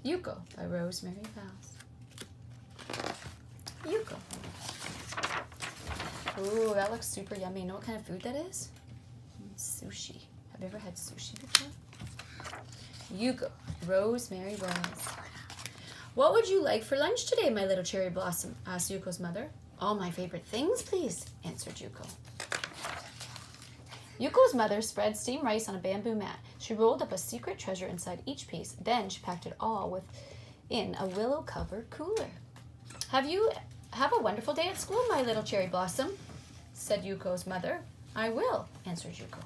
Yoko by Rosemary Vows. Yoko. Ooh, that looks super yummy. You know what kind of food that is? Sushi. Have you ever had sushi before? Yoko, Rosemary Vows. What would you like for lunch today, my little cherry blossom? Asked Yuko's mother. All my favorite things, please, answered Yuko. Yuko's mother spread steamed rice on a bamboo mat. She rolled up a secret treasure inside each piece. Then she packed it all within a willow-covered cooler. Have a wonderful day at school, my little cherry blossom, said Yuko's mother. I will, answered Yuko.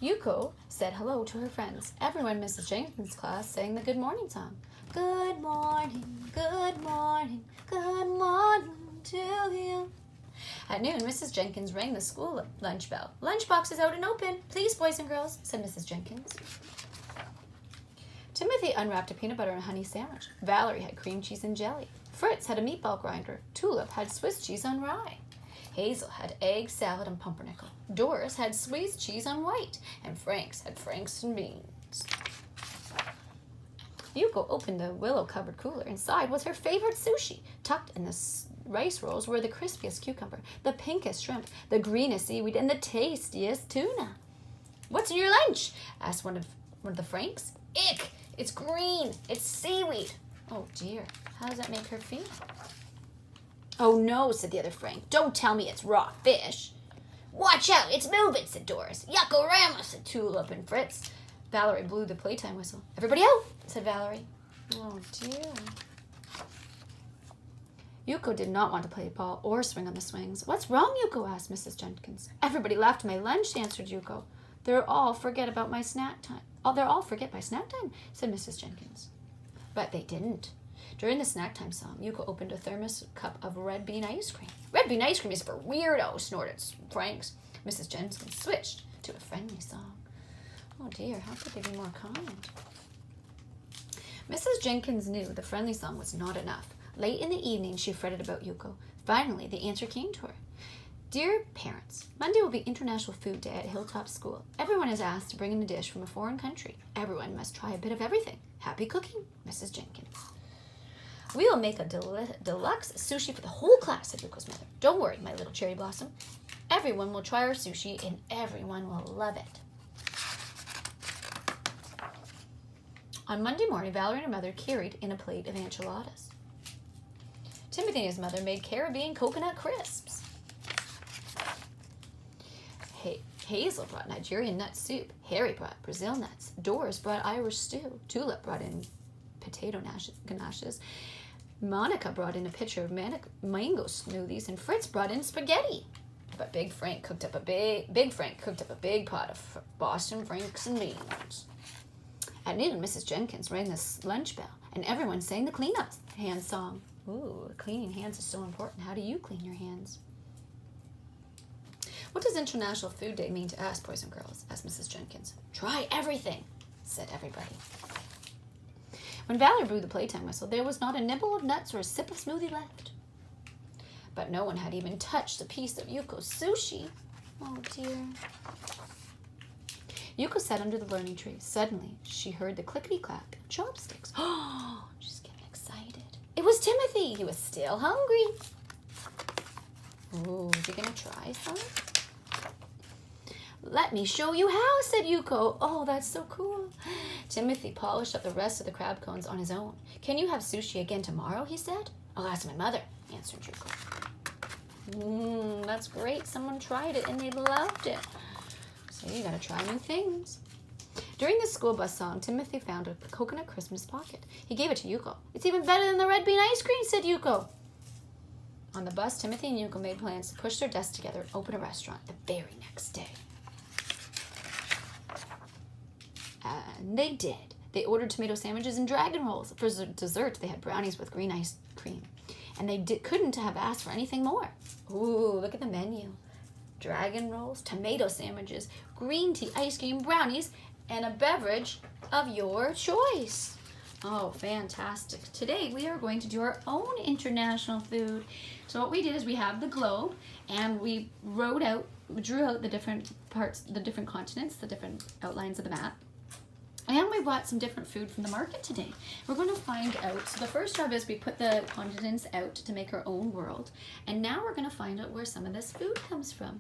Yuko said hello to her friends. Everyone in Mrs. Jenkins' class sang the good morning song. Good morning, good morning, good morning to you. At noon, Mrs. Jenkins rang the school lunch bell. Lunchbox is out and open. Please, boys and girls, said Mrs. Jenkins. Timothy unwrapped a peanut butter and honey sandwich. Valerie had cream cheese and jelly. Fritz had a meatball grinder. Tulip had Swiss cheese on rye. Hazel had egg salad and pumpernickel. Doris had Swiss cheese on white. And Franks had Franks and beans. Yuko opened the willow-covered cooler. Inside was her favorite sushi. Tucked in the rice rolls were the crispiest cucumber, the pinkest shrimp, the greenest seaweed, and the tastiest tuna. What's in your lunch? Asked one of the Franks. Ick! It's green. It's seaweed. Oh, dear. How does that make her feel? Oh, no, said the other Frank. Don't tell me it's raw fish. Watch out. It's moving, said Doris. Yucko-rama, said Tulip and Fritz. Valerie blew the playtime whistle. Everybody out, said Valerie. Oh, dear. Yuko did not want to play ball or swing on the swings. What's wrong, Yuko? Asked Mrs. Jenkins. Everybody laughed at my lunch, answered Yuko. They'll all forget about my snack time. They'll all forget by snack time, said Mrs. Jenkins. But they didn't. During the snack time song, Yuko opened a thermos cup of red bean ice cream. Red bean ice cream is for weirdos, snorted Franks. Mrs. Jenkins switched to a friendly song. Oh dear, how could they be more kind? Mrs. Jenkins knew the friendly song was not enough. Late in the evening, she fretted about Yuko. Finally, the answer came to her. Dear parents, Monday will be International Food Day at Hilltop School. Everyone is asked to bring in a dish from a foreign country. Everyone must try a bit of everything. Happy cooking, Mrs. Jenkins. We will make a deluxe sushi for the whole class, said Yuko's mother. Don't worry, my little cherry blossom. Everyone will try our sushi and everyone will love it. On Monday morning, Valerie and her mother carried in a plate of enchiladas. Timothy and his mother made Caribbean coconut crisps. Hazel brought Nigerian nut soup. Harry brought Brazil nuts. Doris brought Irish stew. Tulip brought in potato ganaches. Monica brought in a pitcher of mango smoothies, and Fritz brought in spaghetti. But Big Frank cooked up a big pot of Boston Franks and beans. At noon, Mrs. Jenkins rang the lunch bell, and everyone sang the cleanup hand song. Ooh, cleaning hands is so important. How do you clean your hands? What does International Food Day mean to us, boys and girls? Asked Mrs. Jenkins. Try everything, said everybody. When Valerie blew the playtime whistle, there was not a nibble of nuts or a sip of smoothie left. But no one had even touched a piece of Yuko's sushi. Oh, dear. Yuko sat under the learning tree. Suddenly, she heard the clickety-clack of chopsticks. Oh, she's getting excited. It was Timothy. He was still hungry. Ooh, is he going to try some? Let me show you how, said Yuko. Oh, that's so cool. Timothy polished up the rest of the crab cones on his own. Can you have sushi again tomorrow, he said. I'll ask my mother, answered Yuko. That's great. Someone tried it and they loved it. So you gotta try new things. During the school bus song, Timothy found a coconut crisp in his pocket. He gave it to Yuko. It's even better than the red bean ice cream, said Yuko. On the bus, Timothy and Yuko made plans to push their desks together and open a restaurant the very next day. And they did. They ordered tomato sandwiches and dragon rolls. For dessert, they had brownies with green ice cream. And they couldn't have asked for anything more. Ooh, look at the menu. Dragon rolls, tomato sandwiches, green tea, ice cream, brownies, and a beverage of your choice. Oh, fantastic. Today, we are going to do our own international food. So what we did is we have the globe, and we drew out the different parts, the different continents, the different outlines of the map. And we bought some different food from the market today. We're going to find out. So the first job is we put the continents out to make our own world. And now we're going to find out where some of this food comes from.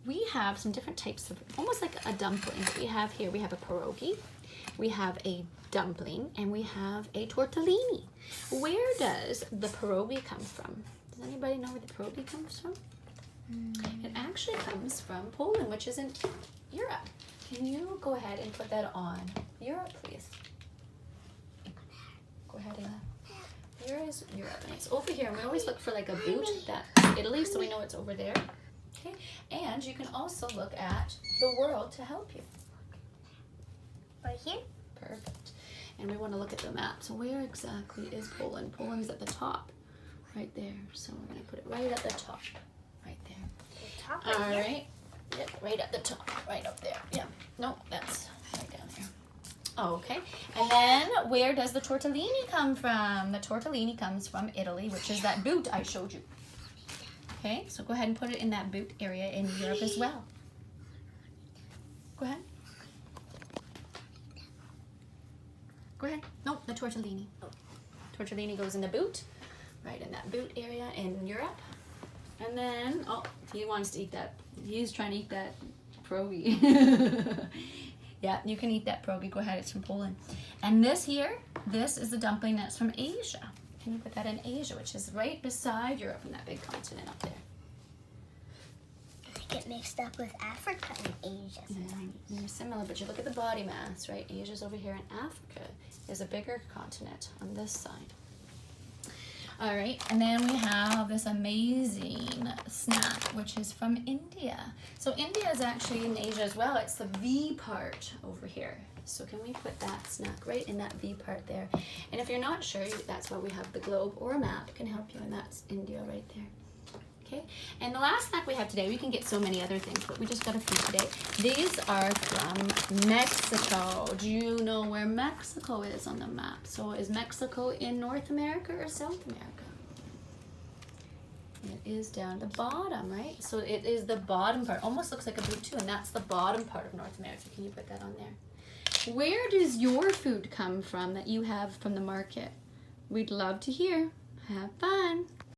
We have some different types of, almost like a dumpling that we have here. We have a pierogi, we have a dumpling, and we have a tortellini. Where does the pierogi come from? Does anybody know where the pierogi comes from? It actually comes from Poland, which is in Europe. Can you go ahead and put that on Europe, please? Go ahead and where is Europe? And it's over here. And we always look for like a boot that's Italy, so we know it's over there. Okay, and you can also look at the world to help you. Right here? Perfect. And we want to look at the map. So where exactly is Poland? Poland's at the top, right there. So we're going to put it right at the top, right there. The top All right here? right. Yep, right at the top, right up there. Yeah. No, that's right down there. Okay. And then where does the tortellini come from? The tortellini comes from Italy, which is that boot I showed you. Okay, so go ahead and put it in that boot area in Europe as well. Go ahead. Go ahead. Nope, the tortellini. Tortellini goes in the boot, right in that boot area in Europe. And then, oh, he wants to eat that. He's trying to eat that pierogi. Yeah, you can eat that pierogi. Go ahead, it's from Poland. And this here, this is the dumpling that's from Asia. Can you put that in Asia, which is right beside Europe in that big continent up there? I get mixed up with Africa and Asia. They're similar, but you look at the body mass, right? Asia's over here, and Africa is a bigger continent on this side. All right, and then we have this amazing snack, which is from India. So India is actually in Asia as well. It's the V part over here. So can we put that snack right in that V part there? And if you're not sure, that's why we have the globe or a map can help you, and that's India right there. Okay, and the last snack we have today, we can get so many other things, but we just got a few today. These are from Mexico. Do you know where Mexico is on the map? So is Mexico in North America or South America? It is down the bottom, right? So it is the bottom part. Almost looks like a boot too, and that's the bottom part of North America. Can you put that on there? Where does your food come from that you have from the market? We'd love to hear. Have fun.